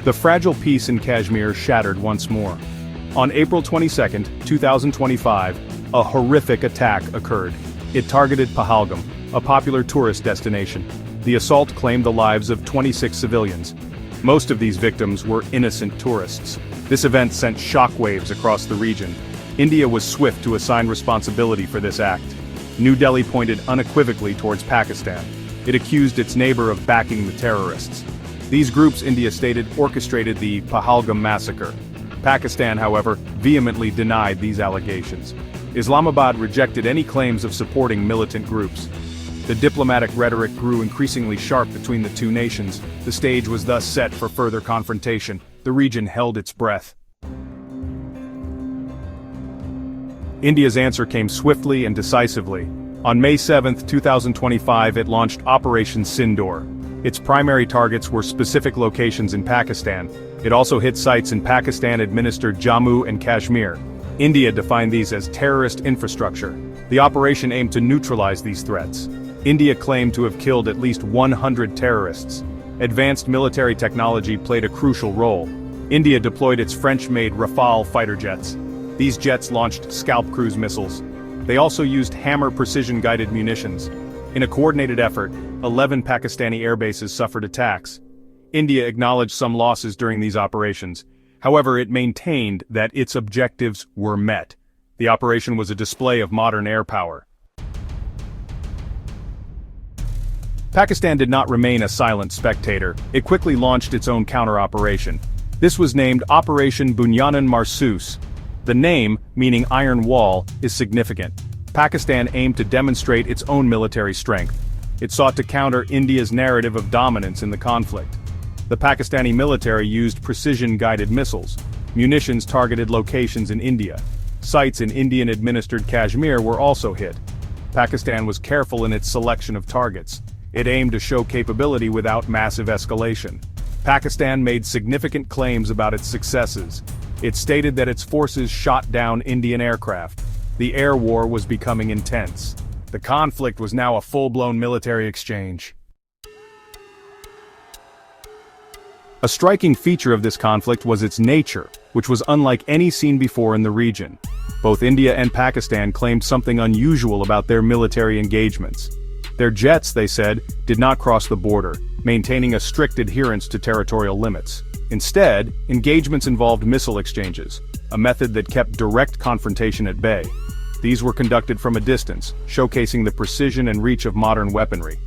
The fragile peace in Kashmir shattered once more. On April 22, 2025, a horrific attack occurred. It targeted Pahalgam, a popular tourist destination. The assault claimed the lives of 26 civilians. Most of these victims were innocent tourists. This event sent shockwaves across the region. India was swift to assign responsibility for this act. New Delhi pointed unequivocally towards Pakistan. It accused its neighbor of backing the terrorists. These groups, India stated, orchestrated the Pahalgam massacre. Pakistan, however, vehemently denied these allegations. Islamabad rejected any claims of supporting militant groups. The diplomatic rhetoric grew increasingly sharp between the two nations. The stage was thus set for further confrontation. The region held its breath. India's answer came swiftly and decisively. On May 7, 2025, it launched Operation Sindoor. Its primary targets were specific locations in Pakistan. It also hit sites in Pakistan-administered Jammu and Kashmir. India defined these as terrorist infrastructure. The operation aimed to neutralize these threats. India claimed to have killed at least 100 terrorists. Advanced military technology played a crucial role. India deployed its French-made Rafale fighter jets. These jets launched Scalp cruise missiles. They also used Hammer precision-guided munitions. In a coordinated effort, 11 Pakistani airbases suffered attacks. India acknowledged some losses during these operations. However, it maintained that its objectives were met. The operation was a display of modern air power. Pakistan did not remain a silent spectator. It quickly launched its own counter-operation. This was named Operation Bunyanun Marsoos. The name, meaning iron wall, is significant. Pakistan aimed to demonstrate its own military strength. It sought to counter India's narrative of dominance in the conflict. The Pakistani military used precision-guided missiles. Munitions targeted locations in India. Sites in Indian-administered Kashmir were also hit. Pakistan was careful in its selection of targets. It aimed to show capability without massive escalation. Pakistan made significant claims about its successes. It stated that its forces shot down Indian aircraft. The air war was becoming intense. The conflict was now a full-blown military exchange. A striking feature of this conflict was its nature, which was unlike any seen before in the region. Both India and Pakistan claimed something unusual about their military engagements. Their jets, they said, did not cross the border, maintaining a strict adherence to territorial limits. Instead, engagements involved missile exchanges, a method that kept direct confrontation at bay. These were conducted from a distance, showcasing the precision and reach of modern weaponry.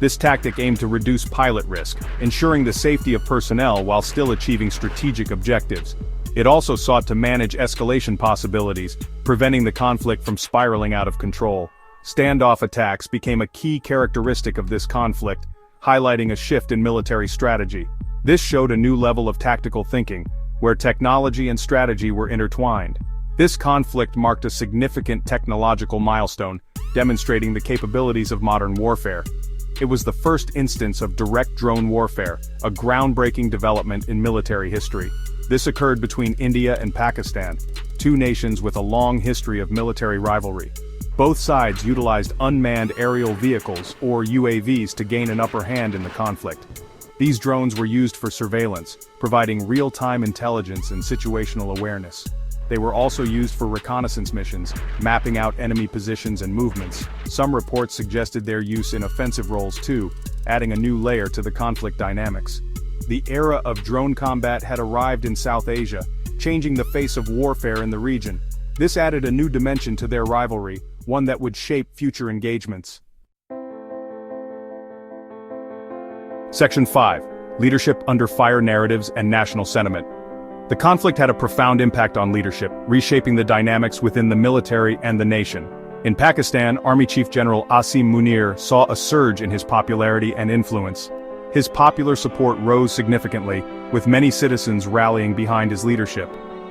This tactic aimed to reduce pilot risk, ensuring the safety of personnel while still achieving strategic objectives. It also sought to manage escalation possibilities, preventing the conflict from spiraling out of control. Standoff attacks became a key characteristic of this conflict, highlighting a shift in military strategy. This showed a new level of tactical thinking, where technology and strategy were intertwined. This conflict marked a significant technological milestone, demonstrating the capabilities of modern warfare. It was the first instance of direct drone warfare, a groundbreaking development in military history. This occurred between India and Pakistan, two nations with a long history of military rivalry. Both sides utilized unmanned aerial vehicles, or UAVs, to gain an upper hand in the conflict. These drones were used for surveillance, providing real-time intelligence and situational awareness. They were also used for reconnaissance missions, mapping out enemy positions and movements. Some reports suggested their use in offensive roles too, adding a new layer to the conflict dynamics. The era of drone combat had arrived in South Asia, changing the face of warfare in the region. This added a new dimension to their rivalry, one that would shape future engagements. Section 5. Leadership under fire narratives and national sentiment. The conflict had a profound impact on leadership, reshaping the dynamics within the military and the nation. In Pakistan, Army Chief General Asim Munir saw a surge in his popularity and influence. His popular support rose significantly, with many citizens rallying behind his leadership.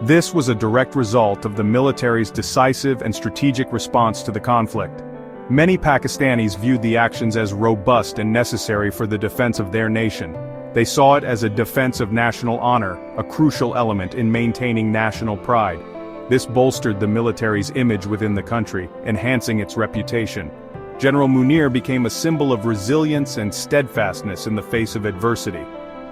This was a direct result of the military's decisive and strategic response to the conflict. Many Pakistanis viewed the actions as robust and necessary for the defense of their nation. They saw it as a defense of national honor, a crucial element in maintaining national pride. This bolstered the military's image within the country, enhancing its reputation. General Munir became a symbol of resilience and steadfastness in the face of adversity.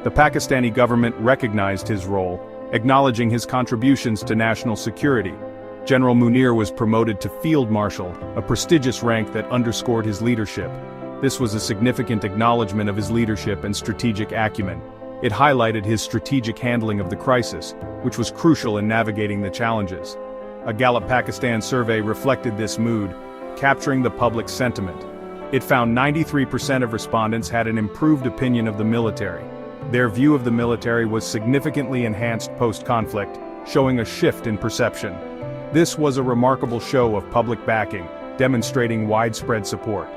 The Pakistani government recognized his role, acknowledging his contributions to national security. General Munir was promoted to Field Marshal, a prestigious rank that underscored his leadership. This was a significant acknowledgement of his leadership and strategic acumen. It highlighted his strategic handling of the crisis, which was crucial in navigating the challenges. A Gallup Pakistan survey reflected this mood, capturing the public sentiment. It found 93% of respondents had an improved opinion of the military. Their view of the military was significantly enhanced post-conflict, showing a shift in perception. This was a remarkable show of public backing, demonstrating widespread support.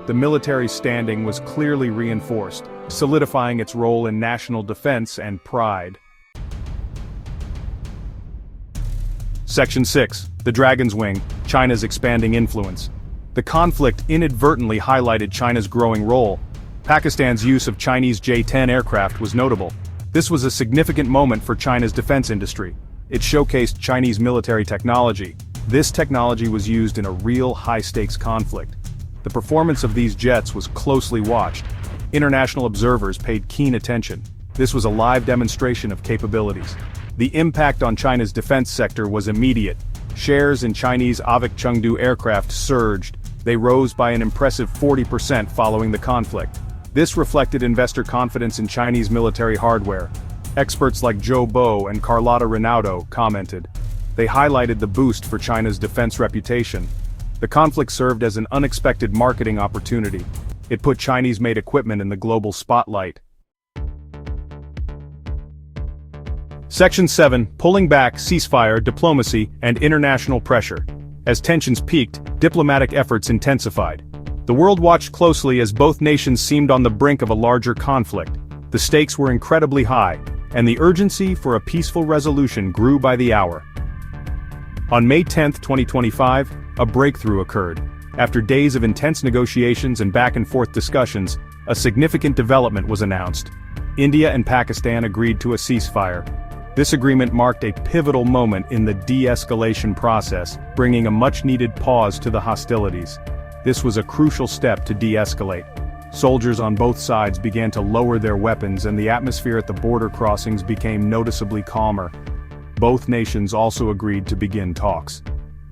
The military's standing was clearly reinforced, solidifying its role in national defense and pride. Section 6. The Dragon's Wing, China's expanding influence. The conflict inadvertently highlighted China's growing role. Pakistan's use of Chinese J-10 aircraft was notable. This was a significant moment for China's defense industry. It showcased Chinese military technology. This technology was used in a real high-stakes conflict. The performance of these jets was closely watched. International observers paid keen attention. This was a live demonstration of capabilities. The impact on China's defense sector was immediate. Shares in Chinese Avik Chengdu aircraft surged. They rose by an impressive 40% following the conflict. This reflected investor confidence in Chinese military hardware. Experts like Joe Bo and Carlotta Rinaudo commented. They highlighted the boost for China's defense reputation. The conflict served as an unexpected marketing opportunity. It put Chinese-made equipment in the global spotlight. Section 7. Pulling back, ceasefire, diplomacy, and international pressure. As tensions peaked, diplomatic efforts intensified. The world watched closely as both nations seemed on the brink of a larger conflict. The stakes were incredibly high, and the urgency for a peaceful resolution grew by the hour. On May 10, 2025, a breakthrough occurred. After days of intense negotiations and back-and-forth discussions, a significant development was announced. India and Pakistan agreed to a ceasefire. This agreement marked a pivotal moment in the de-escalation process, bringing a much-needed pause to the hostilities. This was a crucial step to de-escalate. Soldiers on both sides began to lower their weapons and the atmosphere at the border crossings became noticeably calmer. Both nations also agreed to begin talks.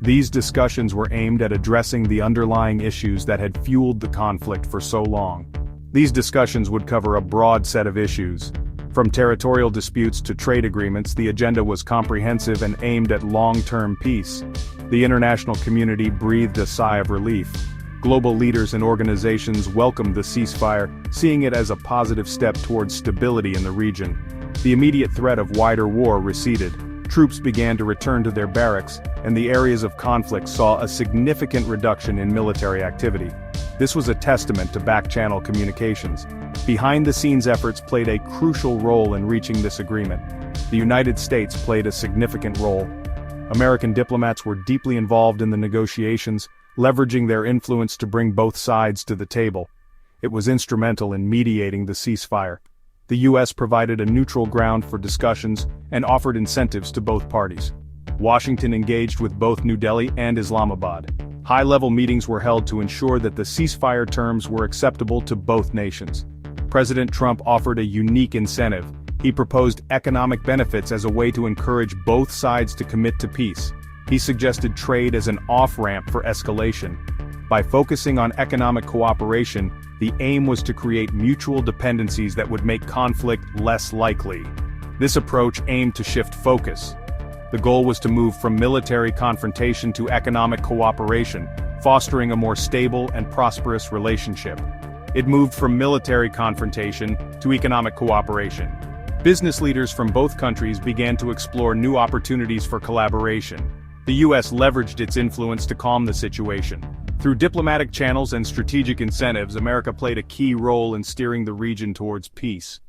These discussions were aimed at addressing the underlying issues that had fueled the conflict for so long. These discussions would cover a broad set of issues. From territorial disputes to trade agreements, the agenda was comprehensive and aimed at long-term peace. The international community breathed a sigh of relief. Global leaders and organizations welcomed the ceasefire, seeing it as a positive step towards stability in the region. The immediate threat of wider war receded. Troops began to return to their barracks, and the areas of conflict saw a significant reduction in military activity. This was a testament to back-channel communications. Behind-the-scenes efforts played a crucial role in reaching this agreement. The United States played a significant role. American diplomats were deeply involved in the negotiations, leveraging their influence to bring both sides to the table. It was instrumental in mediating the ceasefire. The U.S. provided a neutral ground for discussions and offered incentives to both parties. Washington engaged with both New Delhi and Islamabad. High-level meetings were held to ensure that the ceasefire terms were acceptable to both nations. President Trump offered a unique incentive. He proposed economic benefits as a way to encourage both sides to commit to peace. He suggested trade as an off-ramp for escalation. By focusing on economic cooperation, the aim was to create mutual dependencies that would make conflict less likely. This approach aimed to shift focus. The goal was to move from military confrontation to economic cooperation, fostering a more stable and prosperous relationship. It moved from military confrontation to economic cooperation. Business leaders from both countries began to explore new opportunities for collaboration. The U.S. leveraged its influence to calm the situation. Through diplomatic channels and strategic incentives, America played a key role in steering the region towards peace.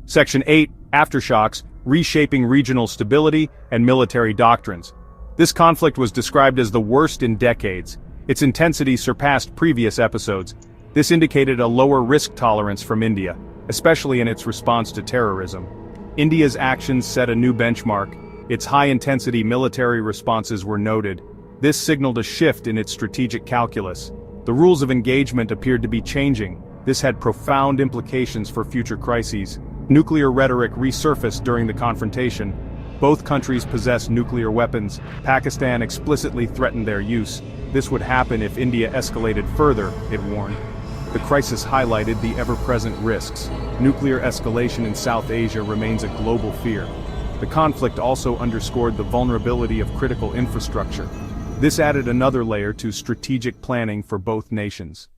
Section 8. Aftershocks, Reshaping Regional Stability and Military Doctrines. This conflict was described as the worst in decades. Its intensity surpassed previous episodes. This indicated a lower risk tolerance from India, especially in its response to terrorism. India's actions set a new benchmark. Its high-intensity military responses were noted. This signaled a shift in its strategic calculus. The rules of engagement appeared to be changing. This had profound implications for future crises. Nuclear rhetoric resurfaced during the confrontation. Both countries possess nuclear weapons. Pakistan explicitly threatened their use. This would happen if India escalated further, it warned. The crisis highlighted the ever-present risks. Nuclear escalation in South Asia remains a global fear. The conflict also underscored the vulnerability of critical infrastructure. This added another layer to strategic planning for both nations.